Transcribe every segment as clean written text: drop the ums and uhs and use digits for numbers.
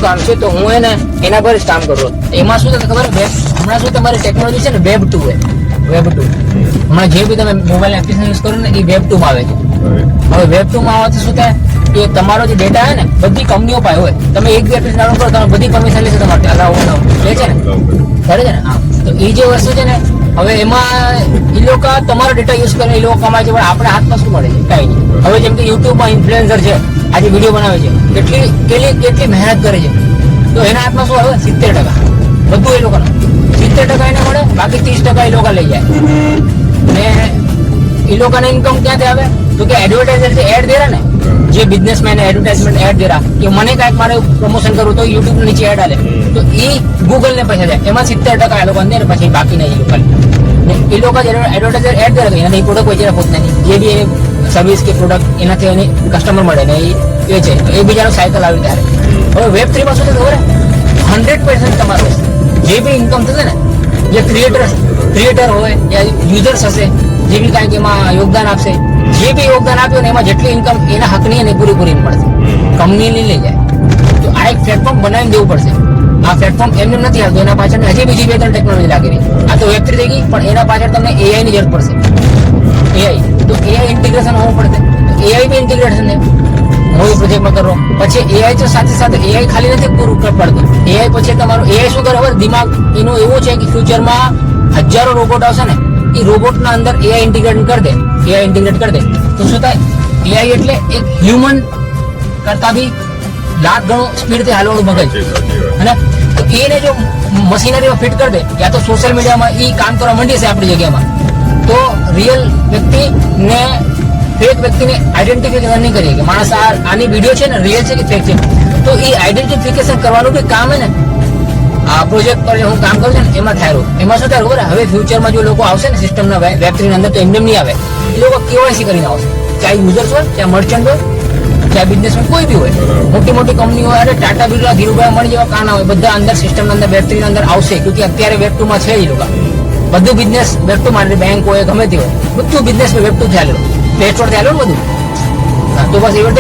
મારું કામ છે તો હું એને એના પર જ કામ કરું. એમાં શું ખબર હમણાં શું તમારી ટેકનોલોજી છે ને વેબ 2 હમણાં જે બી તમે મોબાઈલ એપ્લિકેશન યુઝ કરો ને એ વેબ 2 માં આવે છે. હવે વેબ 2 માં આવવાથી શું થાય કે તમારો જે ડેટા છે ને બધી કંપનીઓ પાસે હોય. તમે એક બી એપ્લિકેશન ડાઉનલોડ કરો તમે બધી પરમિશન લેશે તમારે અલાઉ લે છે ને કરે છે ને. હા તો એ જે વસ્તુ છે ને હવે એમાં એ લોકો તમારો ડેટા યુઝ કરે એ લોકો કમાય છે, પણ આપણા હાથમાં શું મળે છે? કઈ નહીં. હવે જેમ કે યુટ્યુબમાં ઇન્ફ્લુએન્સર છે, આજે વિડીયો બનાવે છે, કેટલી મહેનત કરે છે, તો એના હાથમાં શું આવે? 70% બધું એ લોકોને 70% એને મળે, બાકી 30% એ લોકો લઈ જાય. ને એ લોકોને ઇન્કમ ક્યાંથી આવે? તો કે એડવર્ટાઇઝર જે એડ દે રहा ને, જે બિઝનેસમેન એડવર્ટાઇઝમેન્ટ એડ દે રहा કે મને કાંઈક મારે પ્રમોશન કરવું તો યુટ્યુબ નીચે એડ આલે તો એ ગૂગલ ને પૈસા જાય, એમાં 70% એ લોકો અંદર, પછી બાકી નહીં એ લોકો એડવર્ટાઇઝર એડ દે રहा એનાથી પ્રોડક્ટ વેચે પોતે નહીં, જે બી સર્વિસ કે પ્રોડક્ટ એનાથી એને કસ્ટમર મળે ને એ વેચે તો એ બીજાનો સાયકલ આવી ત્યારે. હવે વેબ 3 માં શું છે ખબર? 100% તમારું જે બી ઇન્કમ થશે ને, જે ક્રિએટર હોય યા યુઝર્સ હશે, જે બી કાંઈક એમાં યોગદાન આપશે, જે બી યોગદાન આપ્યું ને એમાં જેટલી ઇન્કમ એના હકની અને પૂરેપૂરી મળશે, કંપની લઈ જાય. તો આ એક પ્લેટફોર્મ બનાવીને દેવું પડશે. આ પ્લેટફોર્મ એમને નથી આવતું, એના પાછળ હજી બીજી 2-3 ટેકનોલોજી લાગેલી. આ તો વેબ 3 થઈ ગઈ, પણ એના પાછળ તમને AI ની જરૂર પડશે. AI તો AI ઇન્ટિગ્રેશન હોવું પડશે. AI બી ઇન્ટિગ્રેશન ને હું પ્રોજેક્ટમાં કરો. પછી AI તો સાથે AI ખાલી નથી પૂરું પડતું. AI પછી તમારું AI શું કરે ખબર? દિમાગ એનું એવું છે કે ફ્યુચરમાં હજારો રોબોટ આવશે ને, એ રોબોટના અંદર AI ઇન્ટિગ્રેટ કરી દે તો શું થાય? AI એટલે એક હ્યુમન કરતા બી લાખ ગણું સ્પીડથી હાલવાનું મગજ, હે તો એને જો મશીનરીમાં ફિટ કરી દે યા તો સોશિયલ મીડિયામાં એ કામ કરવા માંડી છે આપણી જગ્યામાં, તો રિયલ વ્યક્તિ ને ફેક વ્યક્તિને આઈડેન્ટિફિકેશન નહીં કરીએ કે માણસ આની વિડીયો છે ને રિયલ છે કે ફેક છે. તો એ આઈડેન્ટિફિકેશન કરવાનું બી કામ હે ને આ પ્રોજેક્ટ પર હું કામ કરું છું ને એમાં થાય. એમાં શું થાય ખબર? હવે ફ્યુચરમાં જો લોકો આવશે ને સિસ્ટમના વેબ 3 અંદર તો એમને નહીં આવે, એ લોકો KYC કરીને આવશે. ચાહે યુઝર્સ હોય, ચાહે મર્ચન્ટ હોય, ચાહે બિઝનેસમેન કોઈ બી હોય, મોટી કંપની હોય, અરે ટાટા બિરલા, ધીરુભાઈ મળી જેવા કાના હોય, બધા અંદર સિસ્ટમના અંદર વેબ 3 અંદર આવશે. ક્યોંકિ અત્યારે વેબ 2 માં છે એ લોકો બધું બિઝનેસ વેબ 2 માટે, બેંક હોય ગમે તે હોય બધું બિઝનેસ વેબ 2 ચાલે, પ્લે સ્ટોર ચાલે બધું. તો બસ એવી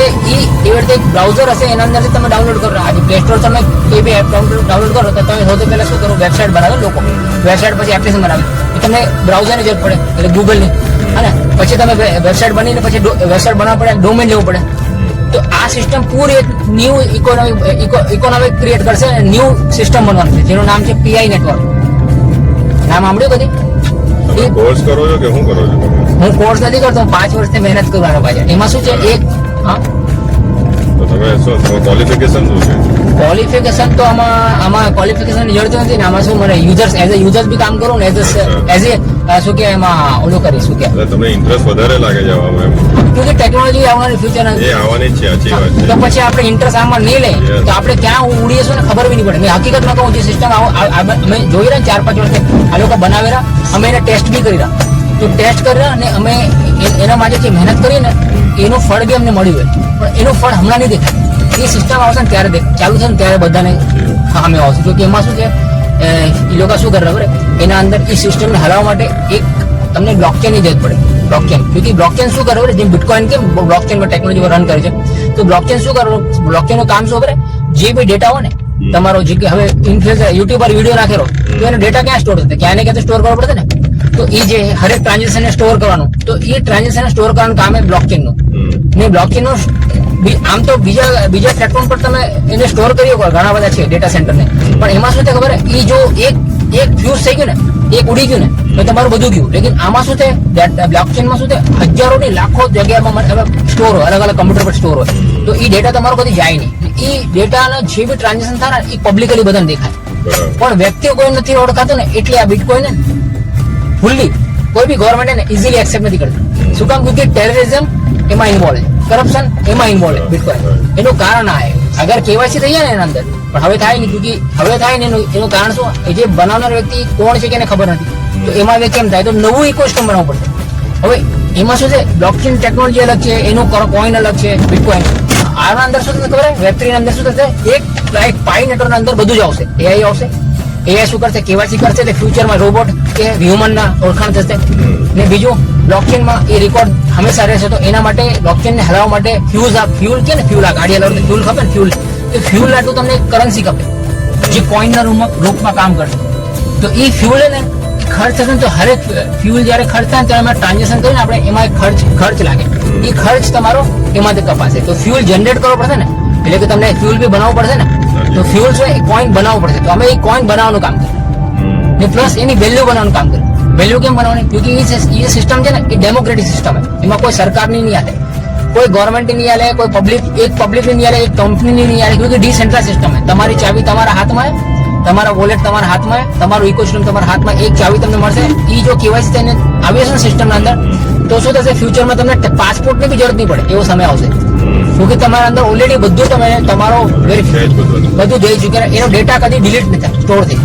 રીતે એક બ્રાઉઝર હશે એના અંદરથી તમે ડાઉનલોડ કરો. આજે પ્લે સ્ટોર તમે કોઈ બી એપ ડાઉનલોડ કરો તો તમે સૌથી પહેલા શું કરો? વેબસાઇટ બનાવે લોકો, વેબસાઇટ પછી એપ્લિકેશન બનાવે. તમને બ્રાઉઝરની જરૂર પડે એટલે ગૂગલની, અને પછી તમે વેબસાઇટ બનીને પછી વેબસાઇટ બનાવવા પડે, ડોમેન લેવું પડે. તો આ સિસ્ટમ પૂરી એક ન્યૂ ઇકોનોમિક ક્રિએટ કરશે અને ન્યૂ સિસ્ટમ બનવાનું છે જેનું નામ છે PI નેટવર્ક. નામ સાંભળ્યું કદી? કોર્સ કરો છો કે શું કરો છો? હું કોર્સ નથી કરતો, 5 વર્ષથી મહેનત કરવાનો પાછળ. એમાં શું છે એક તો તમે શું ક્વોલિફિકેશન શું છે? ક્વોલિફિકેશન તો આમાં ક્વોલિફિકેશન જરૂર નથી ને. આમાં શું મને યુઝર્સ બી કામ કરું ને એઝ એ શું કે એમાં ઓલું કરી શું કે તમને ઇન્ટરેસ્ટ વધારે લાગે છે આમાં? ક્યોંકિ ટેકનોલોજી આવવાની ફ્યુચર એ આવવાની જ છે, સાચી વાત છે. તો પછી આપણે ઇન્ટરેસ્ટ આમાં નહીં લે તો આપણે ક્યાં ઉડીએ છું ને ખબર બી નહીં પડે. મેં હકીકતમાં કહું જે સિસ્ટમ અમે જોઈ રહ્યા 4-5 વર્ષથી આ લોકો બનાવી રહ્યા, અમે એને ટેસ્ટ બી કરી રહ્યા. તો ટેસ્ટ કરી રહ્યા અને અમે એના માટે જે મહેનત કરી ને એનું ફળ બી અમને મળ્યું હોય, પણ એનું ફળ હમણાં નહીં દેખાય. એ સિસ્ટમ આવશે ને ત્યારે ચાલુ છે ને ત્યારે બધાને સામે આવશે. જો કે એમાં શું છે એ લોકો શું કરે ખબર? એના અંદર એ સિસ્ટમને હલાવવા માટે એક તમને બ્લોકચેનની જરૂર પડે. બ્લોકચેન શું કરે? જેમ બિટકોઇન કેમ બ્લોકચેનમાં ટેકનોલોજી રન કરે છે, તો બ્લોકચેન શું કરે? બ્લોકચેનનું કામ શું કરે? જે બી ડેટા હોય ને તમારો, જે હવે ઇન્ફ્લુએન્સર યુટ્યુબર વિડીયો નાખેલો તો એનો ડેટા ક્યાં સ્ટોર થશે? ક્યાં ને ક્યાં સ્ટોર કરવો પડશે ને. તો એ જે હરેક ટ્રાન્ઝેક્શનને સ્ટોર કરવાનું, તો એ ટ્રાન્ઝેક્શન સ્ટોર કરવાનું કામ છે બ્લોકચેનનું. ને બ્લોકચેનનું આમ તો બીજા પ્લેટફોર્મ પર તમે એને સ્ટોર કરી શકો, ઘણા બધા છે ડેટા સેન્ટરને, પણ એમાં શું છે ખબર? એ જો એક ફ્યુઝ થઈ ગયું ને, એક ઉડી ગયું ને તો તમારું બધું ગયું. લેકિન આમાં શું છે? બ્લોકચેનમાં શું છે? હજારો ની લાખો જગ્યામાં સ્ટોર હોય, અલગ અલગ કમ્પ્યુટર પર સ્ટોર હોય. તો એ ડેટા તમારો કદી જાય નહીં. એ ડેટાના જે બી ટ્રાન્ઝેક્શન થાય ને એ પબ્લિકલી બધાને દેખાય, પણ વ્યક્તિઓ કોઈ નથી ઓળખાતું ને એટલે આ બિટકોઇન ને ફૂલ્લી કોઈ બી ગવર્મેન્ટ ને ઇઝીલી એક્સેપ્ટ નથી કરતું. શું કામ? કે ટેરરિઝમ એમાં ઇન્વોલ્વ છે, કરપ્શન એમાં ઇન્વોલ્વ છે બિટકોઇન. એનું કારણ આ અગર KYC થઈ જાય ને એના અંદર, પણ હવે થાય નહીં. ક્યોંકિ હવે થાય ને એનું કારણ શું? એ જે બનાવનાર વ્યક્તિ કોણ છે કે એને ખબર નથી, તો એમાં કેમ થાય? તો નવું ઇકોસિસ્ટમ બનાવવું પડશે. હવે એમાં શું છે? બ્લોકચેન ટેકનોલોજી અલગ છે, એનું કોઈન અલગ છે, બિટકોઇન. આના અંદર શું થશે ખબર? વેબ 3 અંદર શું થશે? એક પાઈ નેટવર્ક અંદર બધું જ આવશે. AI આવશે. AI શું કરશે? KYC કરશે. એટલે ફ્યુચરમાં રોબોટ કે હ્યુમનના ઓળખાણ થશે. ને બીજું બ્લોકચેનમાં એ રેકોર્ડ હંમેશા રહેશે. તો એના માટે બ્લોકચેનને હલાવવા માટે ફ્યુલ કે ને ફ્યુલ આ ગાડી હલાવવા ફ્યુલ ખબર ને ફ્યુલ એ ફ્યુલ આટલું તમને કરન્સી કપે જે કોઈનના રૂપમાં કામ કરશે. તો એ ફ્યુલ ને ખર્ચ થશે ને, તો હરેક ફ્યુલ જયારે ખર્ચ થાય ને ત્યારે એમાં ટ્રાન્ઝેક્શન કરીને આપણે એમાં એક ખર્ચ લાગે, એ ખર્ચ તમારો એમાંથી કપાશે. તો ફ્યુલ જનરેટ કરવો પડશે ને, એટલે કે તમને ફ્યુલ બી બનાવવું પડશે ને, તો ફ્યુલ છે એ કોઈન બનાવવું પડશે. તો અમે એ કોઈન બનાવવાનું કામ કરીએ ને પ્લસ એની વેલ્યુ બનાવવાનું કામ કરીએ. વેલ્યુ કેમ બનાવવાની? ક્યોંકि એ સિસ્ટમ છે ને એ ડેમોક્રેટિક સિસ્ટમ છે, એમાં કોઈ સરકારની નહીં આલે, કોઈ ગવર્મેન્ટ નહીં આલે, કોઈ પબ્લિક નહીં આલે, એક કંપની નહીં આલે, ક્યોંકि ડિસેન્ટ્રલ સિસ્ટમ છે. તમારી ચાવી તમારા હાથમાં, તમારા વોલેટ તમારા હાથમાં, તમારું ઇકોસિસ્ટમ તમારા હાથમાં, એક ચાવી તમને મળશે. એ જો કેવાયસી થઈને આવી હશે ને સિસ્ટમના અંદર, તો શું થશે? ફ્યુચરમાં તમને પાસપોર્ટની બી જરૂરત નહીં પડે એવો સમય આવશે. ક્યોંકि તમારા અંદર ઓલરેડી બધું તમે તમારો બધું જઈ ચૂક્યા, એનો ડેટા કદી ડિલીટ નહીં થાય, સ્ટોર થઈ.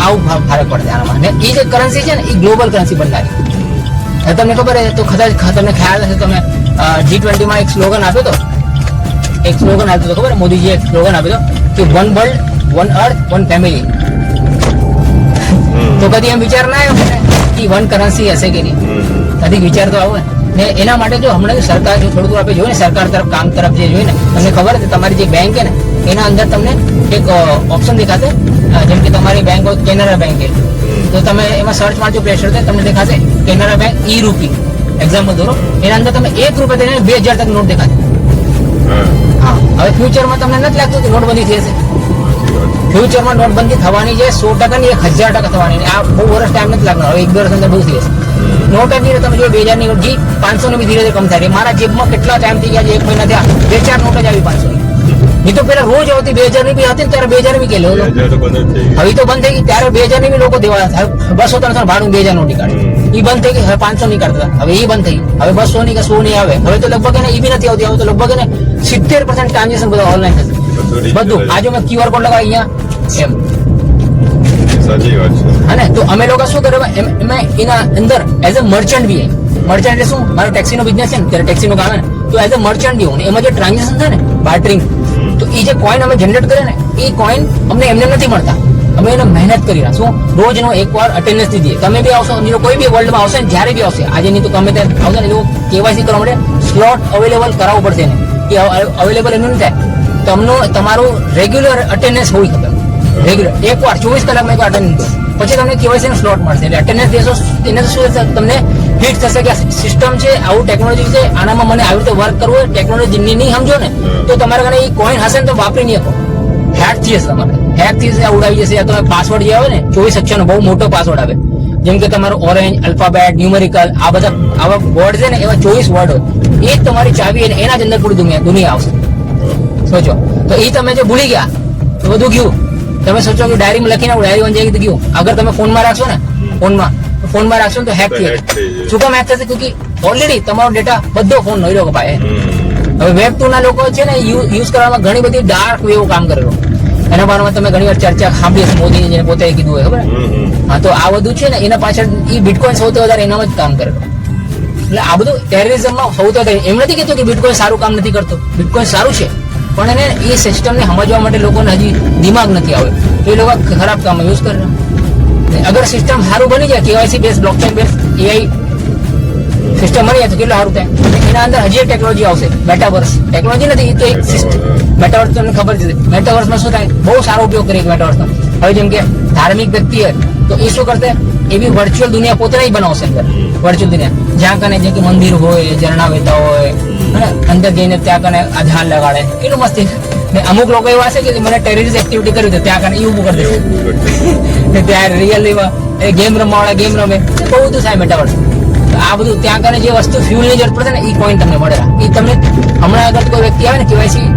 આવું ફરક પડશે આનામાં. ને એ જે કરન્સી છે ને એ ગ્લોબલ કરન્સી બનનારી. તમને ખબર છે તો કદાચ તમને ખ્યાલ હશે, તમે G20 માં એક સ્લોગન આપ્યો હતો, ખબર મોદીજીએ એક સ્લોગન આપ્યો હતો કે વન વર્લ્ડ વન અર્થ વન ફેમિલી. તો કદી એમ વિચાર ના આવ્યો કે વન કરન્સી હશે કે નહીં? કદી વિચાર તો આવે ને. એના માટે જો હમણાં સરકાર જો થોડું આપણે જોઈએ ને, સરકાર તરફ કામ તરફ જે જોઈએ ને, તમને ખબર છે તમારી જે બેંક છે ને એના અંદર તમને એક ઓપ્શન દેખાશે, જેમ કે તમારી બેંક હોય કેનરા બેંક છે, તો તમે એમાં સર્ચ મારજો પ્લે સ્ટોર તમને દેખાશે કેનરા બેંક ઈ રૂપી એક્ઝામ્પલ દોરો, એના અંદર તમે ₹1 થઈને 2000 તક નોટ દેખાશે. હા, હવે ફ્યુચરમાં તમને નથી લાગતું કે નોટબંધી થઈ હશે? ફ્યુચરમાં નોટબંધી થવાની છે 100% ની 1000% થવાની. આ બહુ વર્ષ ટાઈમ નથી લાગવાનો, હવે 1-2 વર્ષ અંદર બધું થઈ જશે. નોટ જ નહીં, તમે જો 2000 ની નોટ જી 500 ની બી ધીરે ધીરે કમ થાય. મારા જેબમાં કેટલા ટાઈમ થઈ ગયા છે, 1 મહિના થયા 2-4 નોટ જ આવી 500 ની. નહીં તો પેલા રોજ આવતી 2000 ની બી હતી ને, ત્યારે 2000 ની કે લો, હવે તો બંધ થઈ ગઈ. ત્યારે 2000 ની બી લોકો દેવા 200-300 ભાડું 2000 નોટ નીકાળે, એ બંધ થઈ ગઈ. હવે 500 ની કાઢતા, હવે એ બંધ થઈ ગઈ. હવે 200 ની કે 100 ની આવે. હવે તો લગભગ એને એ બી નથી આવતી. હવે તો લગભગ એને 70% ટ્રાન્ઝેક્શન બધા ઓનલાઈન થશે બધું. આજે મેં QR કોડ લગાવી અહીંયા એમ. સાચી વાત છે. હા ને, તો અમે લોકો શું કર્યું એમાં એના અંદર એઝ અ મર્ચન્ટ બી, મર્ચન્ટ એટલે શું? મારો ટેક્સીનો બિઝનેસ છે ને, ત્યારે ટેક્સીનું કામ છે ને, તો એઝ અ મર્ચન્ટ બી હું એમાં જે ટ્રાન્ઝેક્શન થાય ને બાર્ટરિંગ, તો એ જે કોઈન અમે જનરેટ કરે ને એ કોઈન અમને એમને નથી મળતા. અમે એને મહેનત કરી રહ્યા શું, રોજનો એકવાર અટેન્ડન્સ દીધી. તમે બી આવશો, કોઈ બી વર્લ્ડમાં આવશે ને, જ્યારે બી આવશે, આજે નહીં તો ગમે ત્યારે આવશે ને, લોકો કેવાયસી કરવા માટે સ્લોટ અવેલેબલ કરાવવું પડશે ને. એ અવેલેબલ એનું નહીં થાય. તમને તમારું રેગ્યુલર અટેન્ડન્સ હોવી ખબર, રેગ્યુલર એકવાર 24 કલાકમાં એકવાર અટેન્ડન્સ, પછી તમને કેવાયસી નો સ્લોટ મળશે. એટલે અટેન્ડન્સ દેશો એને શું થશે, તમને ફિટ થશે કે આ સિસ્ટમ છે, આવું ટેકનોલોજી છે, આનામાં મને આવી રીતે વર્ક કરવું હોય. ટેકનોલોજી નહીં સમજો ને તો તમારા ઘરે એ કોઈન હશે ને તો વાપરી નહીં શકો, હેક થઈ જશે. તમારે હેક થઈ જશે, ઉડાવી જશે. તમે પાસવર્ડ જે આવે ને 24 અક્ષરનો બહુ મોટો પાસવર્ડ આવે, જેમ કે તમારો ઓરેન્જ, અલ્ફાબેટ, ન્યુમેરિકલ, આ બધા આવા વર્ડ છે ને, એવા 24 વર્ડ હોય. એ જ તમારી ચાવી, અને એના જ અંદર પૂરી દુનિયા આવશે. સોચો તો એ તમે જે ભૂલી ગયા તો બધું ગયું. તમે સોચો કે ડાયરીમાં લખીને ડાયરી વન જાય ગયું. અગર તમે ફોનમાં રાખશો ને, ફોનમાં રાખશો ને તો હેક થઈ જશે. શું કામ હેક થશે? ક્યોંકિ ઓલરેડી તમારો ડેટા બધો ફોન નો રહ્યો ભાઈ. હવે વેબ 2 ના લોકો છે ને યુઝ કરવામાં ઘણી બધી ડાર્ક વેવ કામ કરેલો. એના બારમાં તમે ઘણી વાર ચર્ચા સાંભળી હશે, મોદીએ જેને પોતે કીધું હોય ખબર. હા, તો આ બધું છે ને એના પાછળ એ બિટકોઈન સૌથી વધારે એનામાં જ કામ કરેલો. એટલે આ બધું ટેરરિઝમમાં સૌથી વધારે. એમ નથી કહેતો કે બિટકોઈન સારું કામ નથી કરતો, બિટકોઈન સારું છે, પણ એને એ સિસ્ટમને સમજવા માટે લોકોને હજી દિમાગ નથી આવે, તો એ લોકો ખરાબ કામમાં યુઝ કરે. અગર સિસ્ટમ સારું બની જાય, KYC base, blockchain base, AI system બની જાય તો કેટલું સારું થાય. એના અંદર હજી એક ટેકનોલોજી આવશે, મેટાવર્સ. ટેકનોલોજી નથી, એ તો એક સિસ્ટમ. મેટાવર્સ તમને ખબર છે, મેટાવર્સમાં શું થાય, બહુ સારો ઉપયોગ કરીએ મેટાવર્સનો. હવે જેમ કે ધાર્મિક વ્યક્તિ હોય તો એ શું કરશે, એવી વર્ચ્યુઅલ દુનિયા પોતે નહીં બનાવશે. અંદર વર્ચ્યુઅલ દુનિયા જ્યાં કને જેમ કે મંદિર હોય, ઝરણા વહેતા હોય, અંદર જઈને ત્યાં કને આ ધ્યાન લગાડે, કેટલું મસ્તી. અમુક લોકો એવા છે કે મને ટેરરિસ્ટ એક્ટિવિટી કર્યું છે, ત્યાં કને એ ઉભું કરી દેશે. ત્યાં રિયલી ગેમ રમવાવાળા ગેમ રમે, બહુ બધું થાય મેટાવર્સ. આ બધું ત્યાં કને જે વસ્તુ ફ્યુલની જરૂર પડશે ને એ કોઈન તમને મળેલા. એ તમને હમણાં અગર કોઈ વ્યક્તિ આવે ને કેવાયસી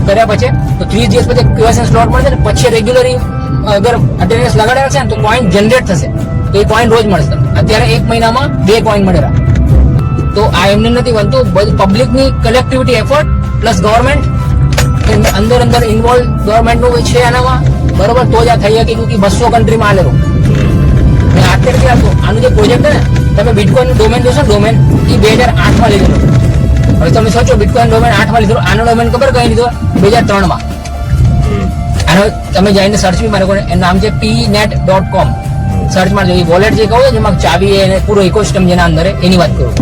કર્યા પછી, તો 30 દિવસ પછી કેવાયસી સ્લોટ મળશે ને, પછી રેગ્યુલરી અગર અટેન્ડન્સ લગાડ્યા છે ને તો કોઈન જનરેટ થશે. તો એ કોઈન રોજ મળશે. અત્યારે 1 મહિનામાં 2 કોઈન મળેલા. તો આ એમને નથી બનતું, પબ્લિકની કલેક્ટિવિટી એફર્ટ પ્લસ ગવર્મેન્ટ અંદર ઇન્વોલ્વ ગવર્મેન્ટનું છે આનામાં, બરોબર, તો જ આ થઈ શકે. કે 200 કન્ટ્રીમાં આલેલું. અત્યારે આનું જે પ્રોજેક્ટ છે ને, તમે બિટકોઈન ડોમેન જોશો, ડોમેન એ 2008માં લીધેલો. હવે તમે સોચો બિટકોઈન ડોમેન 8માં લીધેલો, આનો ડોમેન ખબર કઈ લીધો? 2003માં. આનો તમે જઈને સર્ચ બી મારો, એનું નામ છે pnet.com. સર્ચ મારજો. એ વોલેટ જે કહું જેમાં ચાવી અને પૂરો ઇકોસિસ્ટમ જેના અંદર એની વાત કરું.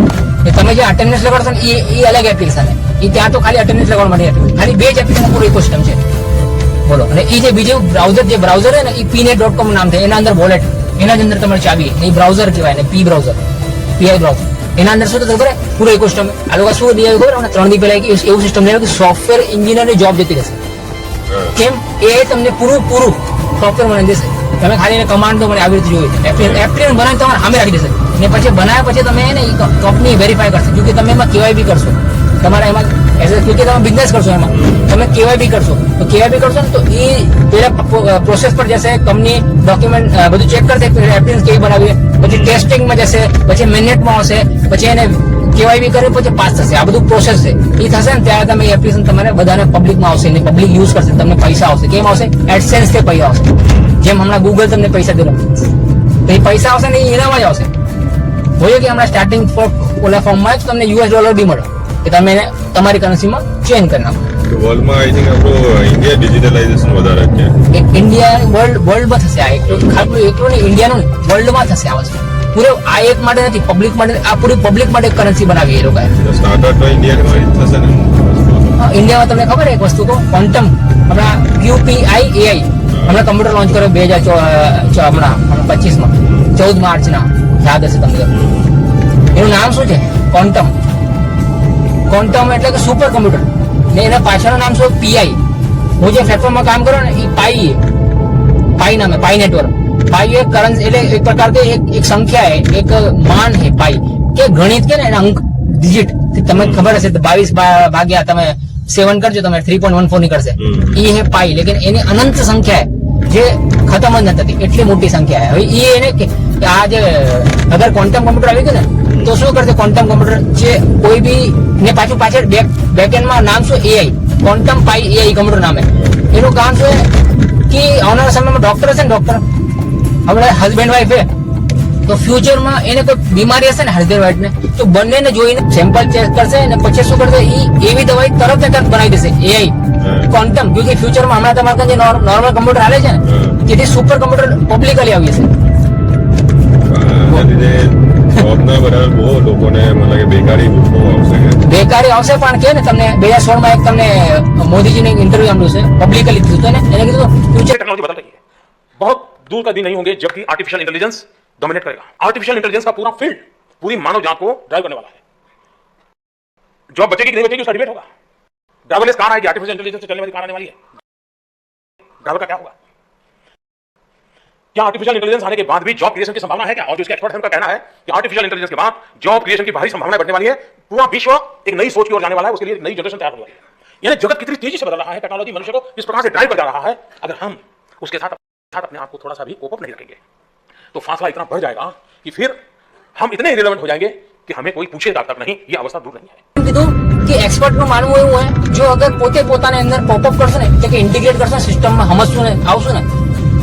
કે તમે જે અટેન્ડન્સ લગાડશો ને એ અલગ એપ્લિકેશન છે. એ ત્યાં તો ખાલી અટેન્ડન્સ લગાડવા માટે ખાલી 2 જ એપ્લિકેશન પૂરો ઇકોસિસ્ટમ છે. બોલો. અને એ જે બીજું બ્રાઉઝર છે ને એ pnet.com નામ છે. એના અંદર વોલેટ, એના જ અંદર તમારે ચાવી, એ બ્રાઉઝર કહેવાય ને પી બ્રાઉઝર, પીઆઈ બ્રાઉઝર. એના અંદર શું થતું ખબર પૂરો ઇકોસિસ્ટમ. આ લોકો શું દિયા ખબર અને 3 દી પહેલા એવું સિસ્ટમ લેવું કે સોફ્ટવેર એન્જિનિયરની જોબ જતી રહેશે. કેમ? એ તમને પૂરું સોફ્ટવેર બનાવી દેશે. તમે ખાલી એને કમાન્ડ દો મને આવી રીતે જોઈએ એપ્લિકેશન બનાવી તમારે સામે રાખી દેશે. ને પછી બનાવ્યા પછી તમે એને કંપની વેરીફાઈ કરશે. જો કે તમે એમાં કેવાયબી કરશો, તમારા એમાં ક્योंकि તમે બિઝનેસ કરશો, એમાં તમે કેવાયબી કરશો. તો કેવાયબી કરશો ને તો એ પેલા પ્રોસેસ પર જશે, કંપની ડોક્યુમેન્ટ બધું ચેક કરશે એપ્લિકેશન કેવી બનાવી, પછી ટેસ્ટિંગમાં જશે, પછી મેનેટમાં આવશે, પછી એને કેવાયબી કરી પછી પાસ થશે. આ બધું પ્રોસેસ છે. એ થશે ને ત્યારે તમે એપ્લિકેશન તમારે બધાને પબ્લિકમાં આવશે ને પબ્લિક યુઝ કરશે, તમને પૈસા આવશે. કેમ આવશે? એડસેન્સ થી પૈસા આવશે. જેમ હમણાં ગૂગલ તમને પૈસા દેલો તો એ પૈસા આવશે ને એ એનામાં જ આવશે. હોય કે હમણાં સ્ટાર્ટિંગ ઓલા ફોર્મમાં જ તમને $US બી મળે કે તમે એને તમારી કરન્સીમાં ચેન્જ કરી નાખો. વર્લ્ડમાં આઈ થિંક આપણું ઇન્ડિયા ડિજિટલાઇઝેશન વધારે છે. ઇન્ડિયા વર્લ્ડમાં થશે. આ એકલું નહીં, ઇન્ડિયાનું વર્લ્ડમાં થશે આ વસ્તુ. પૂરે આ એક માટે નથી, પબ્લિક માટે, આ પૂરી પબ્લિક માટે કરન્સી બનાવી એ લોકોએ. સ્ટાર્ટઅપ ઇન્ડિયામાં થશે ને. ઇન્ડિયામાં તમને ખબર એક વસ્તુ કહો, ક્વોન્ટમ હમણાં QPI AI હમણાં કમ્પ્યુટર લોન્ચ કર્યો 2025માં 14 માર્ચના, યાદ હશે તમને. એનું નામ શું છે? ક્વોન્ટમ. ક્વોન્ટમ એટલે કે સુપર કમ્પ્યુટર ને એના પાછળનું નામ શું? PI. હું જે પ્લેટફોર્મમાં કામ કરું ને એ પાઈ નામ પાઈ નેટવર્ક. પાઈ એક કરન્સી એટલે એક પ્રકાર કે એક સંખ્યા है, एक मान है पाई કે ગણિત કે ને અંક ડિજિટ તમને ખબર હશે 22 ભાગ્યા તમે 7 કરજો તમે 3.14 નીકળશે. એ હે પાઈ. લેकिन એની અનંત સંખ્યા જે ખતમ જ નથી, એટલી મોટી સંખ્યા है. હવે એ એને કે આ જે અગર ક્વોન્ટમ કમ્પ્યુટર આવી ગયું ને તો શું કરશે? ક્વોન્ટમ કમ્પ્યુટર જે કોઈ બી ને પાછળ બેકએન્ડમાં નામ શું? AI. ક્વોન્ટમ પાઈ AI કમ્પ્યુટર નામે. એનું કામ શું કે આવનારા સમયમાં ડોક્ટર હશે ને, ડોક્ટર હવે હસબન્ડ વાઈફ હે તો ફ્યુચરમાં એને કોઈ બીમારી હશે ને હસબન્ડ વાઈફ ને તો બંનેને જોઈને સેમ્પલ ચેક કરશે અને પછી શું કરશે? એવી દવાઈ તરત ને તરત બનાવી દેશે AI ક્વોન્ટમ. ક્योंकि ફ્યુચરમાં હમણાં તમારા જે નોર્મલ કમ્પ્યુટર હાલે છે ને તેથી સુપર કમ્પ્યુટર પબ્લિકલી આવી જશે. જોબના બરાબર બહુ લોકોને મને લાગે બેકારી બહુ આવશે. બેકારી આવશે પણ કે ને તમને 2016માં એક તમને મોદીજીને ઇન્ટરવ્યુ આપ્યું છે, પબ્લિકલી દીધું હતું ને. એને કીધું ફ્યુચર टेक्नोलॉजी बदल रही है. बहुत दूर का दिन नहीं होंगे जबकि आर्टिफिशियल इंटेलिजेंस डोमिनेट करेगा. आर्टिफिशियल इंटेलिजेंस का पूरा फील्ड पूरी मानव जात को ड्राइव करने वाला है. जॉब बचेगी कि नहीं बचेगी उसका डिबेट होगा. ड्राइवरलेस कार आएगी, आर्टिफिशियल इंटेलिजेंस से चलने वाली कार आने वाली है. ड्राइवर का क्या होगा? क्या आर्टिफिशियल इंटेलिजेंस आने के बाद भी जॉब क्रिएशन की संभावना है क्या? और जो इसके एक्सपर्ट हैं उनका कहना है कि आर्टिफिशियल इंटेलिजेंस के बाद जॉब क्रिएशन की भारी संभावना बढ़ने वाली है. पूरा विश्व एक नई सोच की ओर जाने वाला है. उसके लिए एक नई जनरेशन तैयार होने वाली है. यानी जगत कितनी तेजी से बदल रहा है, टेक्नोलॉजी मनुष्य को इस प्रकार से ड्राइव कर जा रहा है. अगर हम उसके साथ अपने आप को थोड़ा सा भी कोप अप नहीं रखेंगे तो फासला इतना बढ़ जाएगा कि फिर हम इतने इरेलेवेंट हो जाएंगे कि हमें कोई पूछेगा तक नहीं. ये अवस्था दूर नहीं है. કીધું કે એક્સપર્ટનું માનવું એવું હોય જો અગર પોતે પોતાને અંદર પોપઅપ કરશે ને એટલે કે ઇન્ટિગ્રેટ કરશે સિસ્ટમમાં સમજશું ને આવશું ને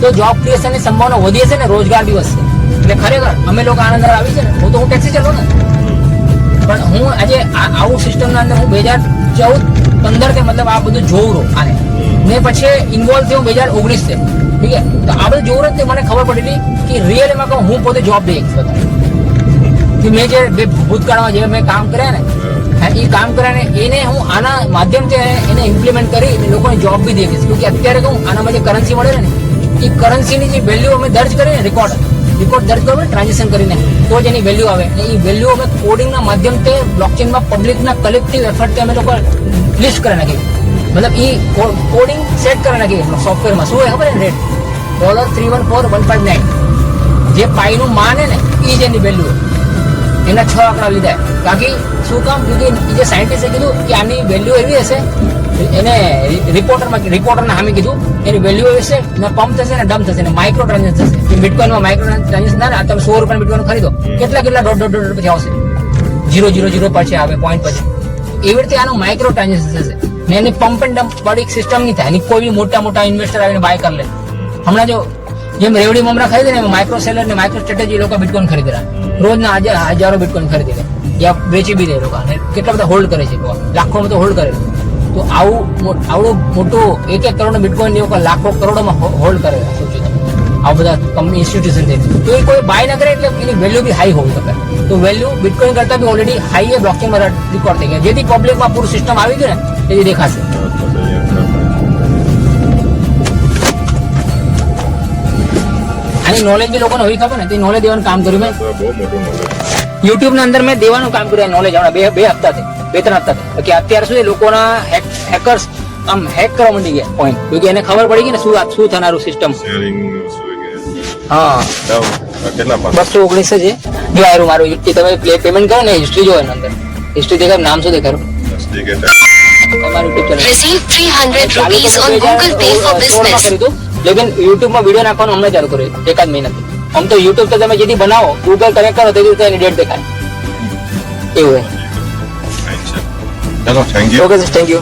તો જોબ ક્રિએશનની સંભાવના વધી હશે ને રોજગાર બી વધશે. એટલે ખરેખર અમે લોકો આના અંદર આવી છે ને હું ટેક્સી ચલાવું ને પણ હું આજે આવું સિસ્ટમના અંદર હું 2014-15 થી મતલબ આ બધું જોઉં રહું આને ને પછી ઇન્વોલ્વ થયો 2019 થી. ઠીક છે તો આ બધું જોઉં રહું મને ખબર પડેલી કે રિયલ એમાં કહું હું પોતે જોબ દઈ કે મેં જે ભૂતકાળમાં જે મેં કામ કર્યા ને એ કામ કર્યા ને એને હું આના માધ્યમથી એને ઇમ્પ્લિમેન્ટ કરી લોકોને જોબ બી દઈ દઈશ. કે અત્યારે કહું આનામાં જે કરન્સી મળે ને એ કરન્સીની જે વેલ્યુ અમે દર્જ કરીને રેકોર્ડ દર્જ કરો ટ્રાન્ઝેક્શન કરીને તો જ એની વેલ્યુ આવે. એ વેલ્યુ અમે કોડિંગના માધ્યમથી બ્લોકચેનમાં પબ્લિકના કલેક્ટિવ એફર્ટથી અમે લોકો લિસ્ટ કરી નાખી. મતલબ એ કોડિંગ સેટ કરી નાખી સોફ્ટવેરમાં. શું હોય ખબર ને? રેટ $314159 જે પાઈનું માને ને એ જ એની વેલ્યુ એના 6 આંકડા લીધા. બાકી શું કામ? કે જે સાયન્ટિસ્ટે કીધું કે આની વેલ્યુ એવી હશે એને રિપોર્ટરના સામે કીધું એની વેલ્યુ એવી હશે ને પંપ થશે ને ડમ્પ થશે ને માઇક્રો ટ્રાન્ઝેક્શન થશે. બિટકોઇનમાં માઇક્રો ટ્રાન્ઝેક્શન થાય ને તમે $100 બિટકોઇન ખરીદો કેટલા $.$.$ પછી આવશે 0.00 પછી આવે પોઈન્ટ પછી. એવી રીતે આનું માઇક્રો ટ્રાન્ઝેક્શન થશે ને એની પંપ એન્ડ ડમ્પ વાળી સિસ્ટમ નહીં થાય. કોઈ બી મોટા ઇન્વેસ્ટર આવીને બાય કરી લે. હમણાં જો જેમ રેવડી મમરા ખરીદે ને માઇક્રો સેલર ને માઇક્રો સ્ટ્રેટેજી લોકો બિટકોઇન ખરીદી રહ્યા રોજના આજે હજારો બિટકોઇન ખરીદી લે યા વેચી બી દે લોકો. કેટલા બધા હોલ્ડ કરે છે લાખોમાં તો હોલ્ડ કરે. તો આવડું મોટું 1 કરોડ બિટકોઇન લાખો કરોડોમાં હોલ્ડ કરે. આ બધા કંપની ઇન્સ્ટિટ્યુશન છે, તો એ કોઈ બાય ન કરે એટલે એની વેલ્યુ બી હાઈ હોવી શકે. તો વેલ્યુ બિટકોઇન કરતા બી ઓલરેડી હાઈ એ બ્લોકચેન માં રેકોર્ડ થઈ ગયા, જેથી પબ્લિકમાં પૂરું સિસ્ટમ આવી ગયું ને તેથી દેખાશે. આની નોલેજ બી લોકોને હોવી ખબર ને, તે નોલેજ દેવાનું કામ કર્યું મેં. બહુ મોટું નોલેજ. યુટ્યુબ ના અંદર મેં દેવાનું કામ કર્યું નોલેજ હમણાં બે હપ્તાથી 2-3 હપ્તાથી કે અત્યાર સુધી લોકોના હેકર્સ આમ હેક કરવા માંડી ગયા પોઈન્ટ, કે એને ખબર પડી ગઈ ને શું થનારું સિસ્ટમ. શેરિંગ હા કેટલા પાસ 219 છે જો આયરું મારું યુટ્યુબ તમે પેમેન્ટ કરો ને હિસ્ટ્રી જો એની અંદર હિસ્ટ્રી દેખાય, નામ શું દેખાડું તમારું YouTube channel Receive 300 rupees on Google Pay for business. લેકિન યુટ્યુબમાં વિડીયો નાખવાનું હમણાં ચાલુ કર્યું 1 મહિનાથી. આમ તો યુટ્યુબ તો તમે જેથી બનાવો ગૂગલ કનેક્ટ કરો તેવી રીતે એની ડેટ દેખાય એવું. ચલો thank you. Okay sir thank you.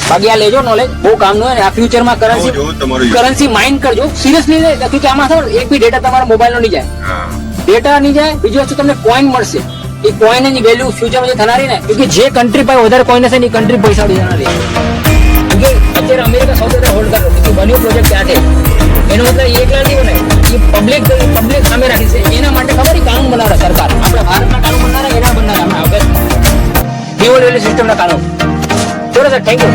બાકી આ લેજો નોલેજ, બહુ કામનું હોય ને આ ફ્યુચરમાં કરન્સી માઇન્ડ કરજો સિરિયસલી. કે આમાં થયું એક બી ડેટા તમારા મોબાઈલનો નહીં જાય, ડેટા નહીં જાય. બીજી વસ્તુ તમને કોઈન મળશે, એ કોઈન ની વેલ્યુ ફ્યુચરમાં જે થનારી ને, કે જે કન્ટ્રી પાસે વધારે કોઈન હશે ને એ કન્ટ્રી પૈસા થનારી. કે અત્યારે અમેરિકા સૌથી વધારે હોલ્ડ કરે છે, બન્યું પ્રોજેક્ટ ત્યાં છે એનો મતલબ એકલા નહીં બને, એ પબ્લિક સામે રાખી છે. એના માટે ખબર એ કાનૂન બનાવે સરકાર, આપણે ભારતના કાનૂન બનાવે એના બનાવે આપણે ડિવોલ્યુશન સિસ્ટમના કાનૂન. બરોબર સર થેન્ક યુ.